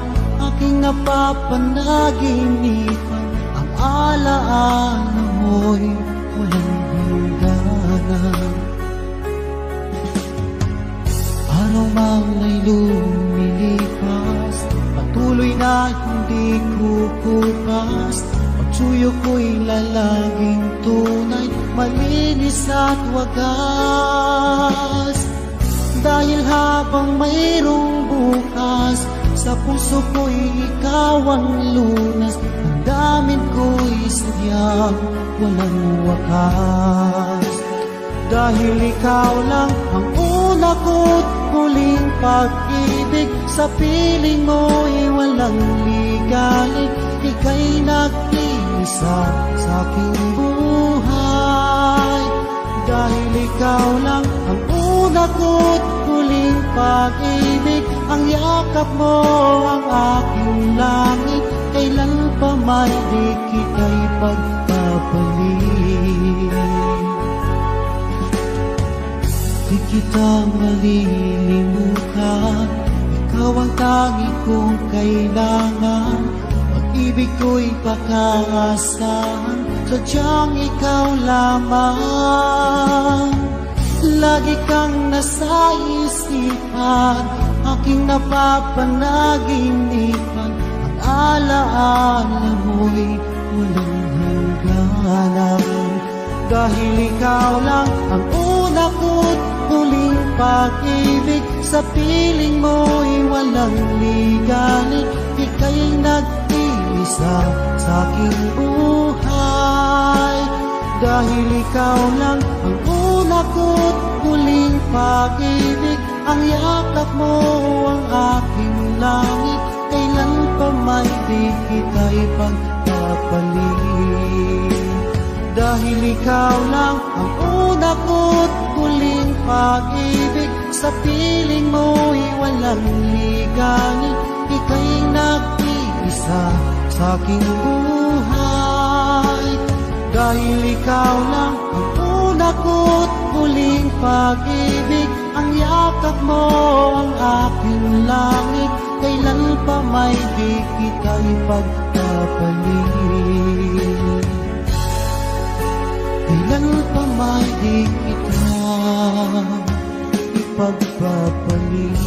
aking napapanaginipan, ang alaala mo'y walang hangganan. Araw mang may lumilipas, patuloy na hindi kukupas, suyo ko'y lalaging tunay, malinis at wagas. Dahil habang mayroong bukas, sa puso ko'y ikaw ang lunas. Ang damdamin ko'y sadyang walang wakas. Dahil ikaw lang ang una ko't huling pag-ibig, sa piling mo'y walang ligalig. Ika'y nag-iisa sa aking buhay. Dahil ikaw lang ang una ko't huling pag-ibig, ang yakap mo ang aking langit. Kailan pa may di kita'y pagpapalit. Di kita malilimutan, ikaw ang tanging kong kailangan. Pag-ibig ko'y pakaasahan, sadyang ikaw lamang. Lagi kang nasa isipan, aking napapanaginipan. Ang alaala mo'y walang hangganan. Dahil ikaw lang ang una ko't huling pag-ibig, sa piling mo'y walang ligalig. Ika'y nag-iisa sa aking buhay. Dahil ikaw lang ang una ko't huling pag-ibig, ang yakap mo ang aking langit. Kailan pa may di kita'y pagpapalit. Dahil ikaw lang ang una ko't huling pag-ibig, sa piling mo'y walang ligalig. Ika'y nag-iisa sa aking buhay. Dahil ikaw lang ang una ko't huling pag-ibig, ang yakap mo ang aking langit. Kailan pa may di kita'y pagpapalit. Kailan pa may di kita ipagpapalit.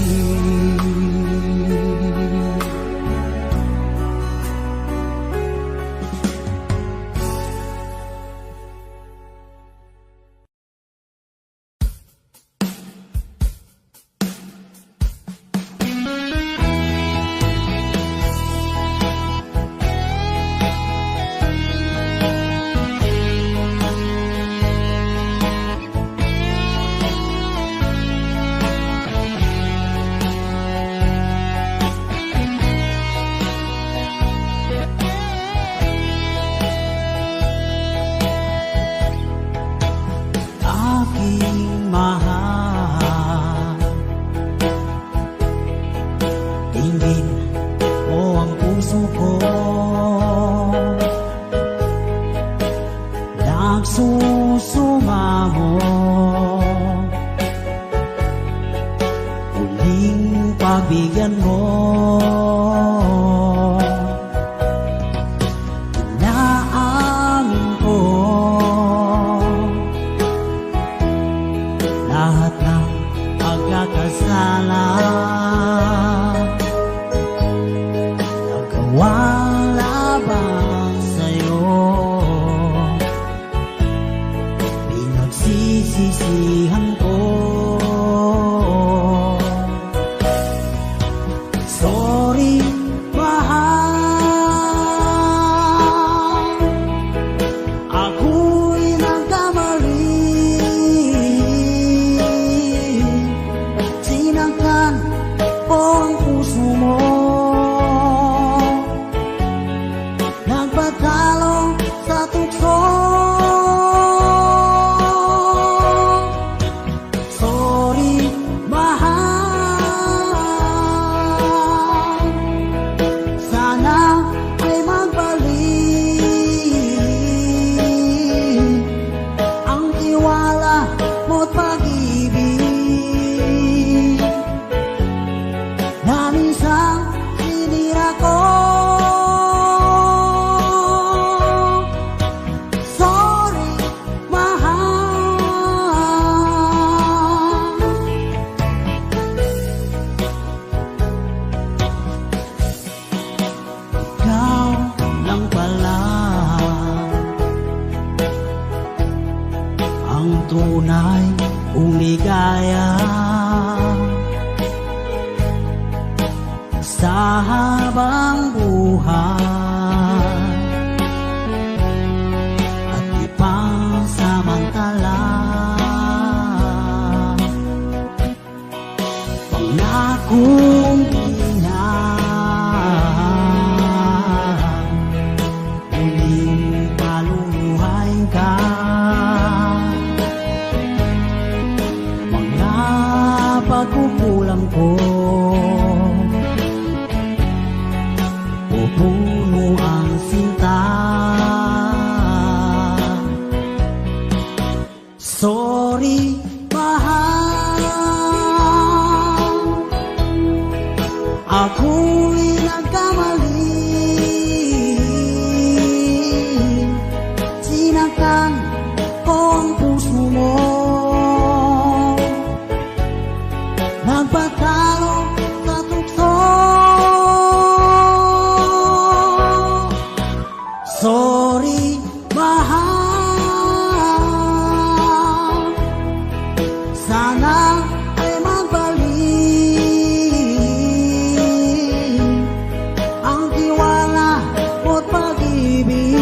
tunay kong ligaya. Sa habang buhay at ipangsamantala, pangakong inang muling paluluhay ka. Mga pagkukulang ko puno ang sinta. Sorry, mahal, ako'y nagkamali. Sinaktan ko ang puso mo, nagpatalo sa tukso. Sorry, mahal, sana ay magbalik ang tiwala mo't pag-ibig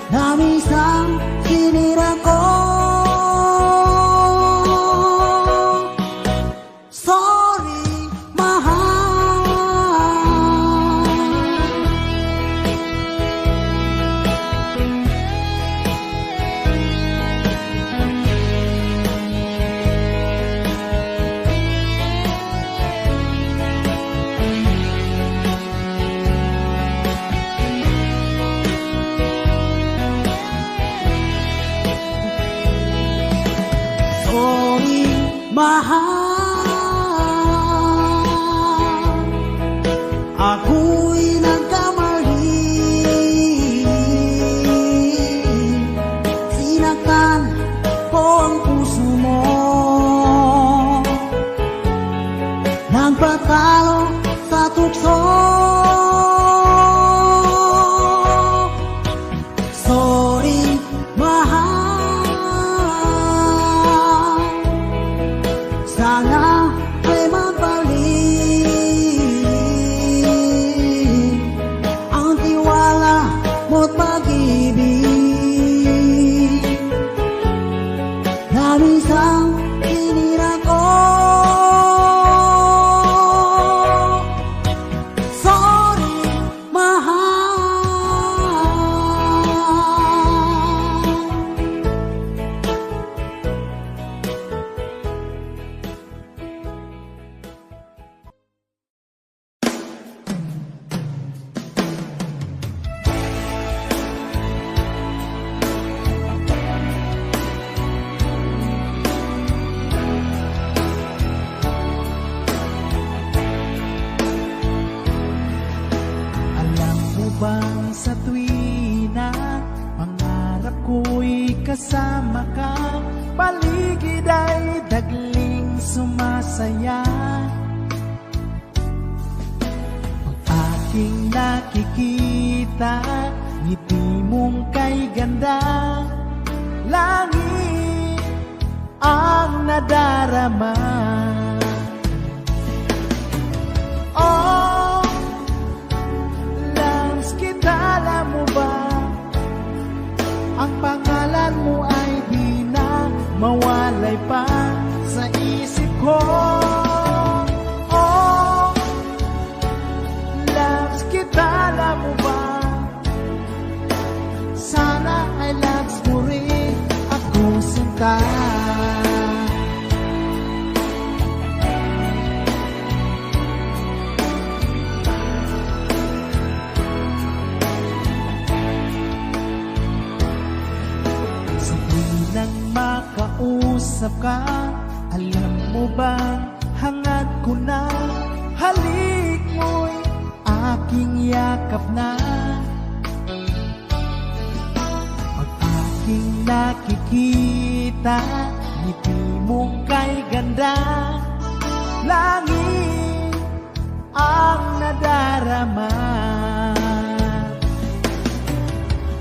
na minsan sinira ko. Sorry, mahal. Sorry, mahal, ako'y nagkamali. Sinaktan ko ang puso mo, nagpatalo sa tukso. Sorry, mahal, sana ay magbalik ang tiwala mo't pag-ibig na minsan sinira ko. Sorry, mahal. Alam mo bang sa tuwina, pangarap ko'y kasama ka, paligid ay dagling sumasaya. Ang aking nakikita, ngiti mong kay ganda, langit ang nadarama. Oh, Lance, kita alam mo ba, ang pangalan mo ay di na mawalay pa sa isip ko. Oh, Lance, kita alam mo ba, sana ay Lance mo rin ako sinta. Nang makausap ka, alam mo ba, hangad ko na, halik mo'y aking yakap na. Pag aking nakikita, ngiti mong kay ganda, langit ang nadarama.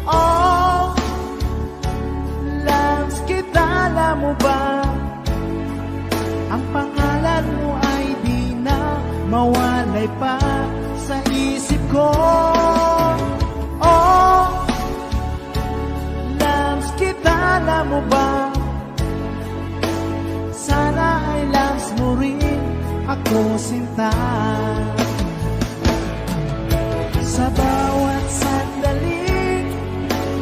Oh, ako sinta. Sa bawat sandaling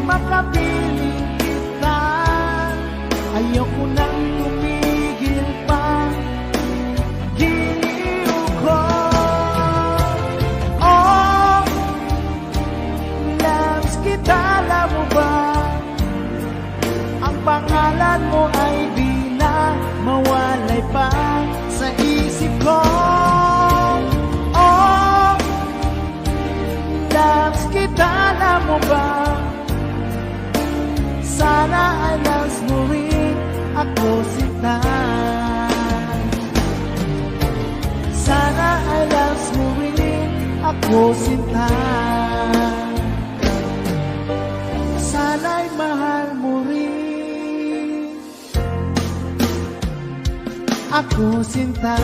makapiling kita, ayoko nang tumigil pa. Giliw ko, oh, loves kita, alam mo ba? Ang pangalan mo ay di na mawalay pa sa isip ko. Oh, loves kita, alam mo ba? Sana ay loves mo rin ako sinta. Sana ay loves mo rin ako sinta. Sana'y mahal mo rin ako sinta.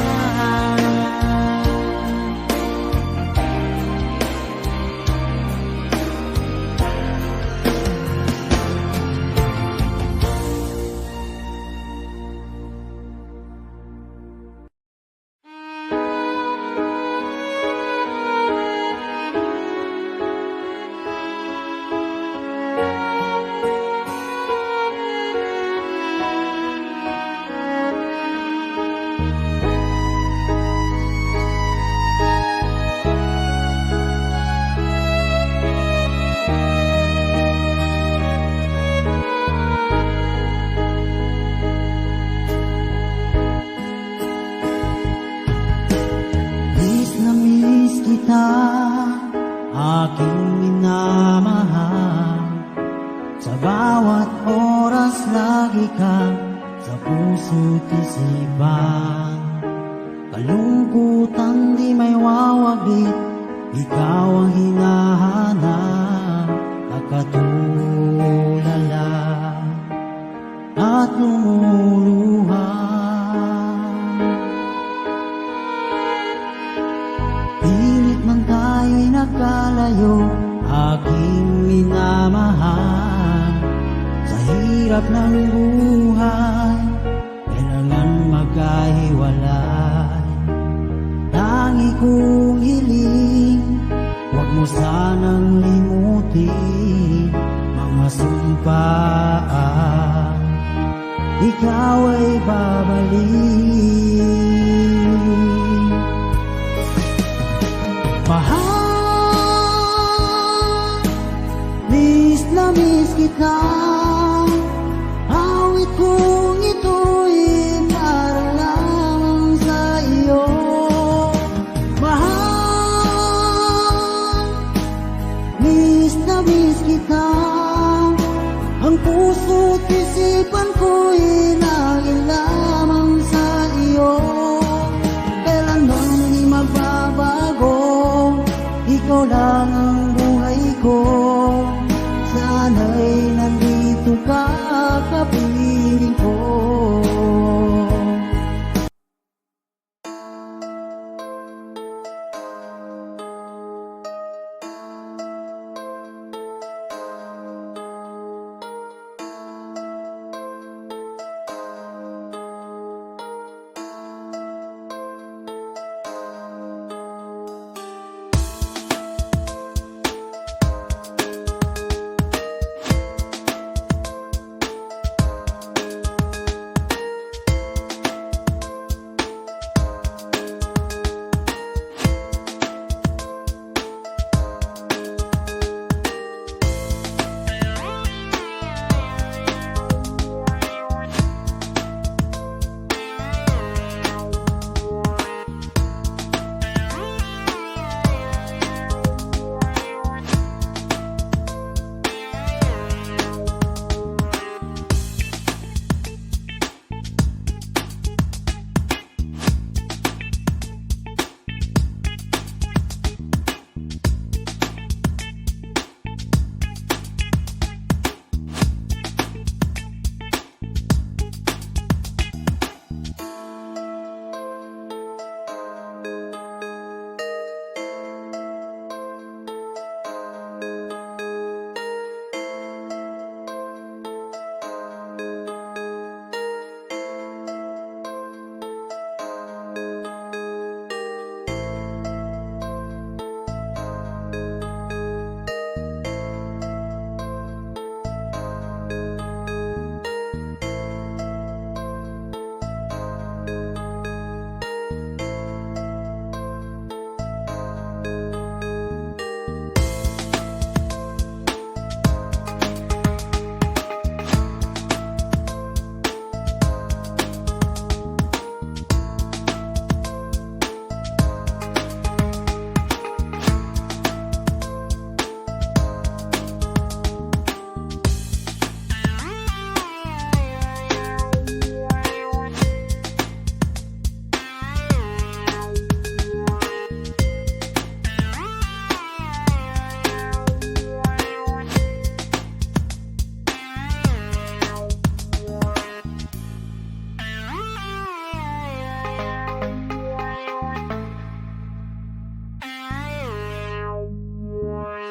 Miss na miss kita, aking minamahal. Sa bawat oras lagi ka sa puso't isipan. Kalungkutan di may wawaglit, ikaw ang hinahanap. Nakatulala at lumuluha. Pilit man tayo'y nakalayo, aking minamahal. Sa hirap ng buhay, kailangan magkahiwalay. Tangi kong hiling, huwag mo sanang limutin mga sumpaan. Ikaw ay babalik. Mahal, miss na miss kita. Awit kong ito'y para lamang sa iyo. Mahal, miss na miss kita. Ang puso't isipan ko'y naging lamang sa iyo. Kailanman di magbabago, ikaw lang ang buhay ko. Sana'y nandito ka, kapiling ko.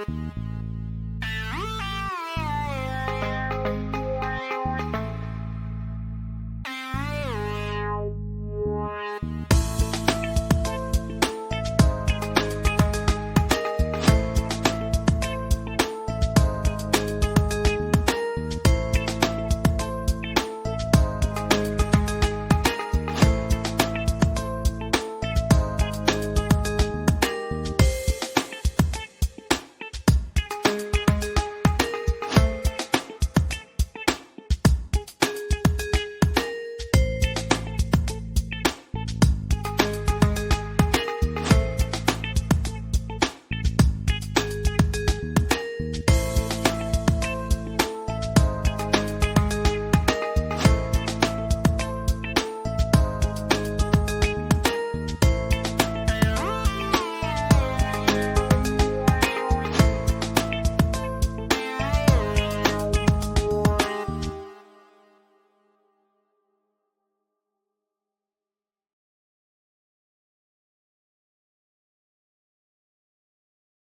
Thank